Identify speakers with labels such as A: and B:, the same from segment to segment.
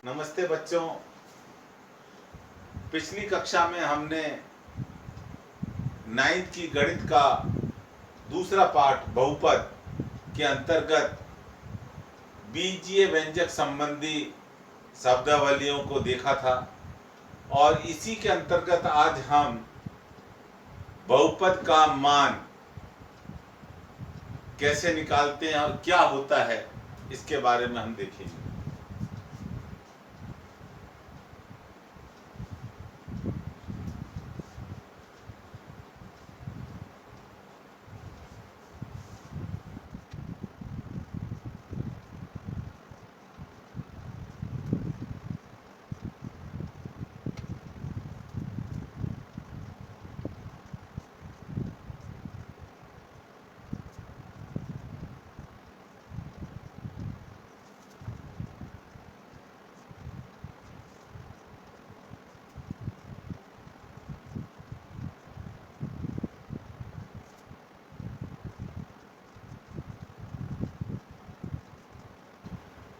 A: नमस्ते बच्चों। पिछली कक्षा में हमने 9th की गणित का दूसरा पार्ट बहुपद के अंतर्गत बीजीय व्यंजक संबंधी शब्दावलियों को देखा था और इसी के अंतर्गत आज हम बहुपद का मान कैसे निकालते हैं और क्या होता है इसके बारे में हम देखेंगे।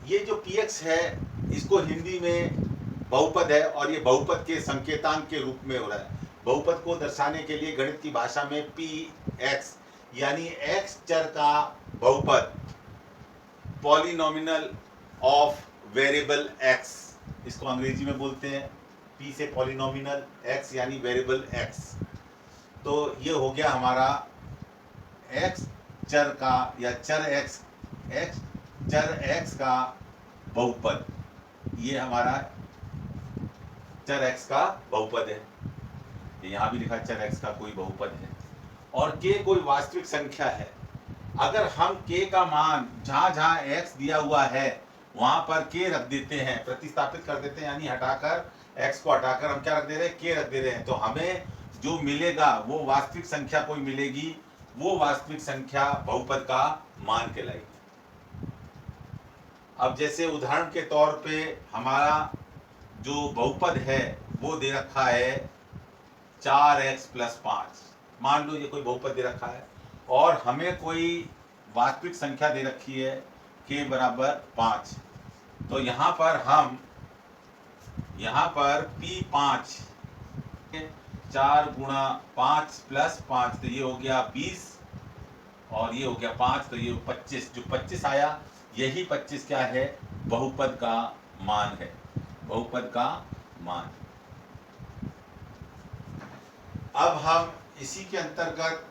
A: ये जो px है इसको हिंदी में बहुपद है और ये बहुपद के संकेतांक के रूप में हो रहा है। बहुपद को दर्शाने के लिए गणित की भाषा में px यानी x चर का बहुपद, पॉलिनोमिनल ऑफ वेरिएबल x, इसको अंग्रेजी में बोलते हैं p से पॉलिनोमिनल, x यानी वेरिएबल x। तो ये हो गया हमारा x चर का या चर x चर x का बहुपद। ये हमारा चर x का बहुपद है। यहाँ भी लिखा चर x का कोई बहुपद है और k कोई वास्तविक संख्या है। अगर हम k का मान जहाँ जहाँ x दिया हुआ है वहां पर k रख देते हैं, प्रतिस्थापित कर देते हैं, यानी हटाकर x को हटाकर हम क्या रख दे रहे हैं, k रख दे रहे हैं, तो हमें जो मिलेगा वो वास्तविक संख्या कोई मिलेगी, वो वास्तविक संख्या बहुपद का मान कहलाएगी। अब जैसे उदाहरण के तौर पे हमारा जो बहुपद है वो दे रखा है 4x + 5। मान लो ये कोई बहुपद दे रखा है और हमें कोई वास्तविक संख्या दे रखी है k = 5। तो यहाँ पर p5 4 × 5 + 5, तो ये हो गया 20 और ये हो गया 5, तो ये 25। जो 25 आया यही 25 क्या है, बहुपद का मान है, बहुपद का मान। अब हम इसी के अंतर्गत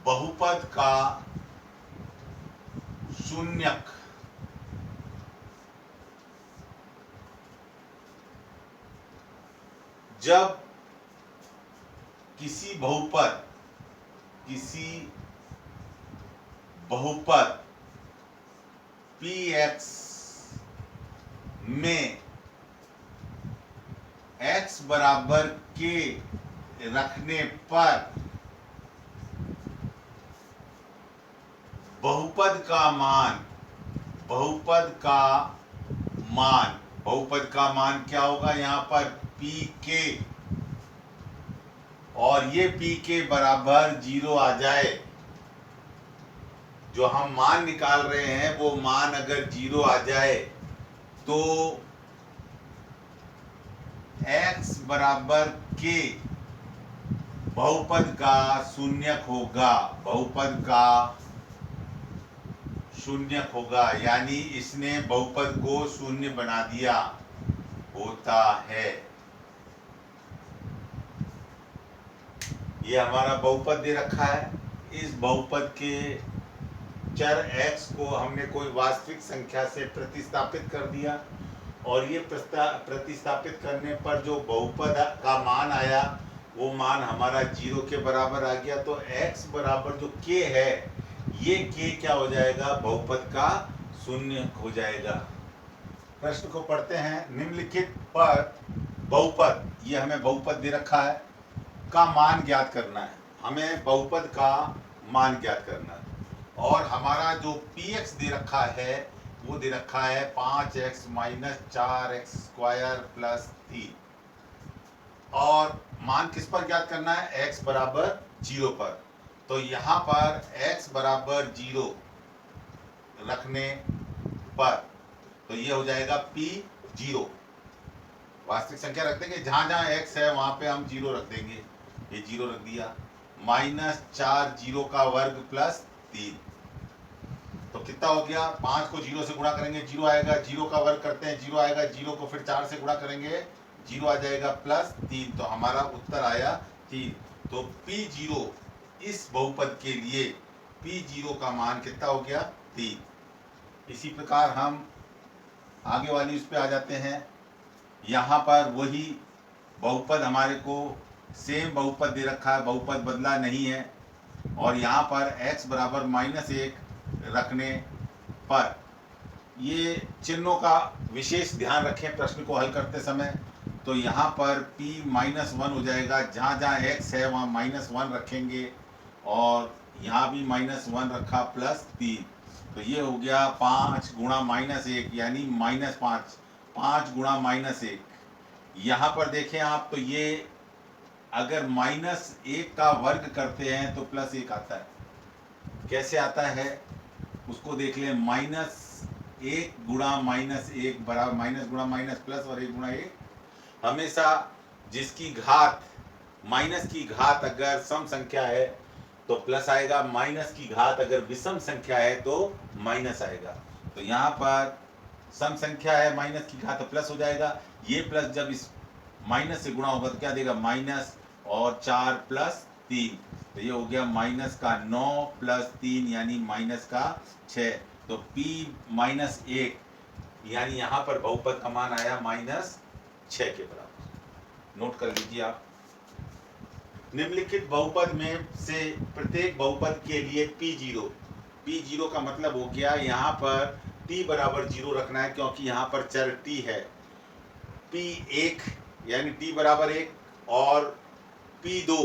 A: बहुपद का शून्यक जब किसी बहुपद px में x = k रखने पर बहुपद का मान क्या होगा, यहाँ पर pk, और ये pk = 0 आ जाए, जो हम मान निकाल रहे हैं वो मान अगर 0 आ जाए तो x = k बहुपद का शून्यक होगा, यानी इसने बहुपद को शून्य बना दिया होता है। ये हमारा बहुपद दे रखा है। इस बहुपद के चर x को हमने कोई वास्तविक संख्या से प्रतिस्थापित कर दिया और ये प्रतिस्थापित करने पर जो बहुपद का मान आया वो मान हमारा 0 के बराबर आ गया। तो x बराबर जो k है, ये k क्या हो जाएगा, बहुपद का शून्य हो जाएगा। प्रश्न को पढ़ते हैं। निम्नलिखित पर बहुपद, ये हमें बहुपद दे रखा है, का मान ज्ञात करना है। हमें बहुपद का मान ज्ञात करना है और हमारा जो px दे रखा है वो दे रखा है 5x - 4x² + 3, और मान किस पर ज्ञात करना है, x = 0 पर। तो यहाँ पर x = 0 रखने पर तो ये हो जाएगा P 0। वास्तविक संख्या रख देंगे, जहां जहां x है वहां पे हम 0 रख देंगे। ये 0 रख दिया। -4 0 का वर्ग प्लस 3, तो कितना हो गया? 5 को 0 से गुणा करेंगे 0 आएगा, 0 का वर्ग करते हैं 0 आएगा, 0 को फिर 4 से गुणा करेंगे 0 आ जाएगा प्लस 3, तो हमारा उत्तर आया 3। तो P0 इस बहुपद के लिए P0 का मान कितना हो गया? 3। इसी प्रकार हम आगे वाली उस पे आ जाते हैं। यहाँ पर वही बहुपद हमारे को सेम बहुपद दे रखा है, बहुपद बदला नहीं है, और यहाँ पर x बराबर -1 रखने पर ये चिन्हों का विशेष ध्यान रखें प्रश्न को हल करते समय। तो यहाँ पर P-1 हो जाएगा, जहाँ जहाँ x है वहाँ -1 रखेंगे, और यहाँ भी -1 रखा प्लस 3, तो ये हो गया 5 गुणा -1 यानी -5, 5 गुणा -1। यहाँ पर देखें आप, तो ये अगर -1 का वर्ग करते हैं तो +1 आता है। कैसे आता है उसको देख लें। -1 गुणा -1 बराबर माइनस गुणा माइनस प्लस, और 1 गुणा 1। हमेशा जिसकी घात, माइनस की घात अगर सम संख्या है तो प्लस आएगा, माइनस की घात अगर विषम संख्या है तो माइनस आएगा। तो यहाँ पर सम संख्या है, माइनस की घात तो प्लस हो जाएगा। ये प्लस जब इस माइनस से गुणा होगा तो क्या देगा? माइनस और 4 प्लस 3, तो ये हो गया माइनस का 9 प्लस 3 यानी माइनस का 6। तो P-1 यानी यहाँ पर बहुपद का मान आया -6 के बराबर। नोट कर लीजिए आप। निम्नलिखित बहुपद में से प्रत्येक बहुपद के लिए P0 का मतलब हो गया यहाँ पर t बराबर 0 रखना है, क्योंकि यहाँ पर चर t है। P1 यानी t बराबर 1, और P2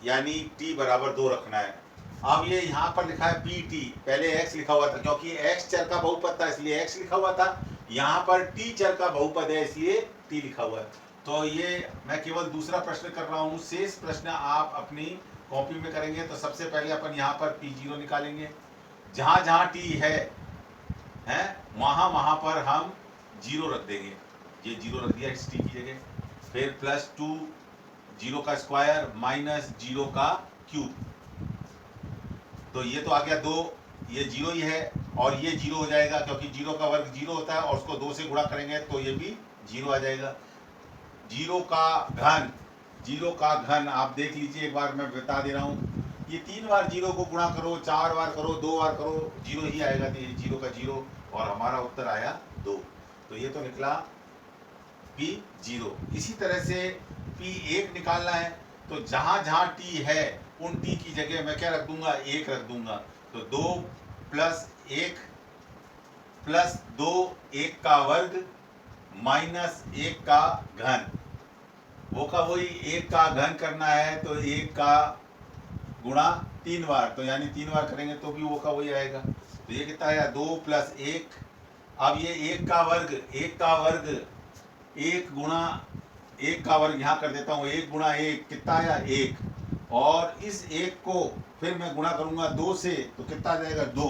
A: यानी t बराबर 2 रखना है। अब ये यहाँ पर लिखा है PT, पहले x लिखा हुआ था, क्योंकि x चर का बहुपद था इसलिए x लिखा हुआ था। यहाँ पर t चर का बहुपद है इसलिए t लिखा हुआ है। तो ये मैं केवल दूसरा प्रश्न कर रहा हूँ, शेष प्रश्न आप अपनी कॉपी में करेंगे। तो सबसे पहले अपन यहाँ पर P0 निकालेंगे। जहाँ जहाँ t है वहाँ पर हम 0 रख देंगे। ये 0 रख दिया इस t की जगह। फिर +2 0 का स्क्वायर माइनस 0 का क्यूब, तो ये तो आ गया 2, ये 0 ही है, और ये 0 हो जाएगा क्योंकि 0 का वर्ग 0 होता है, और उसको 2 से गुणा करेंगे तो ये भी 0 आ जाएगा। 0 का घन आप देख लीजिए, एक बार मैं बता दे रहा हूँ। ये 3 बार 0 को गुणा करो, 4 बार करो, 2 बार करो, 0 ही आएगा। तो ये 0 का 0, और हमारा उत्तर आया 2। तो ये तो निकला P0। इसी तरह से P1 निकालना है, तो जहाँ जहाँ t है उन t की जगह मैं क्या रख दूंगा? 1 रख दूंगा। तो 2 + 1 + 2 1 का वर्ग -1 का घन, वो का वही 1 का घन करना है, तो 1 का गुणा 3 बार, तो यानी 3 बार करेंगे तो भी वो का वही आएगा। तो ये कितना आया? 2 + 1। अब ये 1 का वर्ग 1 गुणा 1 का वर्ग यहाँ कर देता हूँ, 1 गुणा 1 कितना आया? 1, और इस 1 को फिर मैं गुणा करूंगा 2 से, तो कितना आ जाएगा? 2।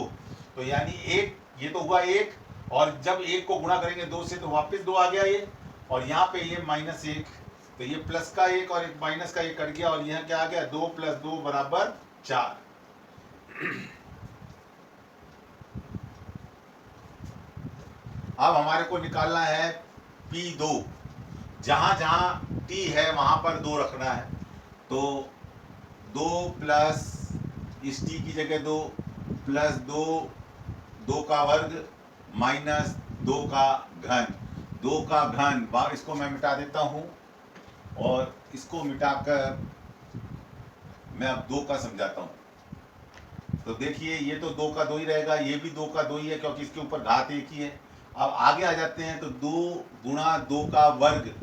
A: तो यानी 1, ये तो हुआ 1, और जब 1 को गुणा करेंगे 2 से तो वापस 2 आ गया ये, और यहाँ पे ये -1, तो ये प्लस का 1 और एक माइनस का 1 कट गया, और यहाँ क्या आ गया? 2 + 2 = 4। अब हमारे को निकालना है P2। जहां जहां t है वहां पर 2 रखना है। तो 2 प्लस इस t की जगह 2 प्लस 2 का वर्ग माइनस 2 का घन, 2 का घन बार इसको मैं मिटा देता हूं, और इसको मिटाकर मैं अब 2 का समझाता हूं। तो देखिए ये तो 2 का 2 ही रहेगा, ये भी 2 का 2 ही है क्योंकि इसके ऊपर घात 1 ही है। अब आगे आ जाते हैं, तो 2 गुणा 2 का वर्ग,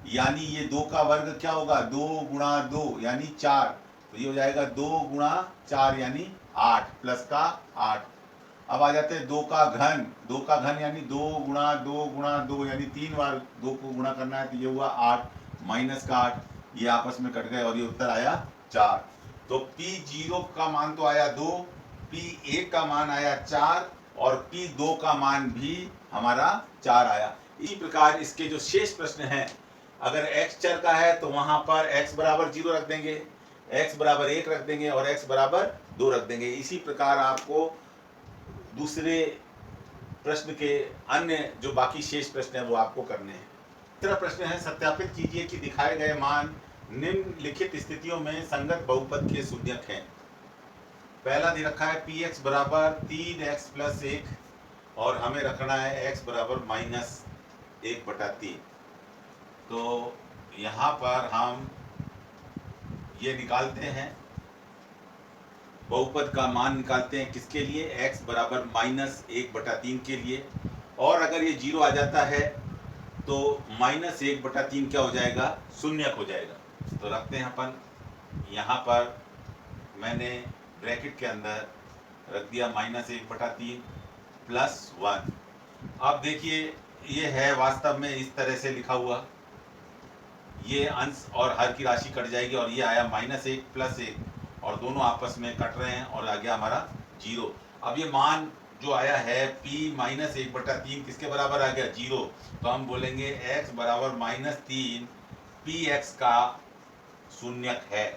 A: यानी ये 2 का वर्ग क्या होगा? 2 गुणा 2 यानी 4, तो ये हो जाएगा 2 गुणा 4 यानी 8 प्लस का 8। अब आ जाते हैं 2 का घन यानी 2 गुणा 2 गुणा 2 यानी 3 बार 2 को गुणा करना है, तो ये हुआ 8 माइनस का 8, ये आपस में कट गए और ये उत्तर आया 4। तो P0 का मान तो आया 2, P1 का मान आया 4, और P2 का मान भी हमारा 4 आया। इसी प्रकार इसके जो शेष प्रश्न हैं, अगर x चर का है तो वहां पर x बराबर 0 रख देंगे, x बराबर 1 रख देंगे और x बराबर 2 रख देंगे। इसी प्रकार आपको दूसरे प्रश्न के अन्य जो बाकी शेष प्रश्न हैं वो आपको करने हैं। तीसरा प्रश्न है, सत्यापित कीजिए कि दिखाए गए मान निम्नलिखित स्थितियों में संगत बहुपद के शून्यक हैं। पहला दे रखा है px बराबर 3x प्लस 1 और हमें रखना है x बराबर माइनस 1/3। तो यहाँ पर हम ये निकालते हैं, बहुपद का मान निकालते हैं किसके लिए, x बराबर माइनस 1/3 के लिए। और अगर ये 0 आ जाता है तो माइनस 1/3 क्या हो जाएगा, शून्यक हो जाएगा। तो रखते हैं अपन, यहाँ पर मैंने ब्रैकेट के अंदर रख दिया माइनस 1/3 प्लस 1। अब देखिए ये है वास्तव में इस तरह से लिखा हुआ, ये अंश और हर की राशि कट जाएगी और ये आया -1 प्लस 1 और दोनों आपस में कट रहे हैं और आ गया हमारा 0। अब ये मान जो आया है p माइनस 1/3 किसके बराबर आ गया, 0। तो हम बोलेंगे x बराबर -3 px का शून्यक है,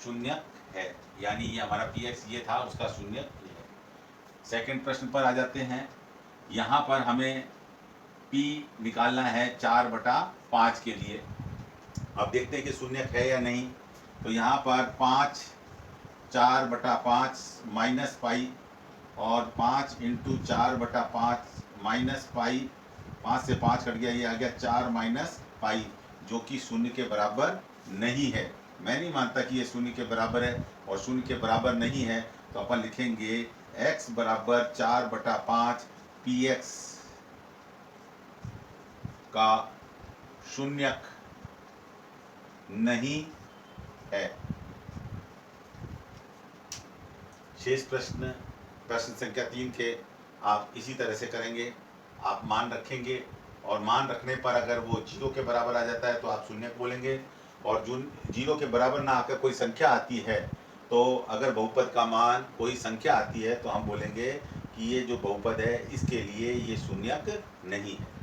A: शून्यक है, यानी ये हमारा px ये था, उसका शून्यक ये है। सेकंड प्रश्न पर आ जाते हैं। यहाँ पर हमें p निकालना है 4/5 के लिए। अब देखते हैं कि शून्यक है या नहीं। तो यहाँ पर 5 4/5 माइनस पाई और 5 इंटू 4/5 माइनस पाई, 5 से 5 कट गया, ये आ गया 4 माइनस पाई, जो कि शून्य के बराबर नहीं है। मैं नहीं मानता कि ये शून्य के बराबर है और शून्य के बराबर नहीं है, तो अपन लिखेंगे x बराबर 4/5 px का शून्यक नहीं है। शेष प्रश्न संख्या 3 के आप इसी तरह से करेंगे। आप मान रखेंगे और मान रखने पर अगर वो 0 के बराबर आ जाता है तो आप शून्यक बोलेंगे, और जो 0 के बराबर ना आकर कोई संख्या आती है, तो अगर बहुपद का मान कोई संख्या आती है तो हम बोलेंगे कि ये जो बहुपद है इसके लिए ये शून्यक नहीं है।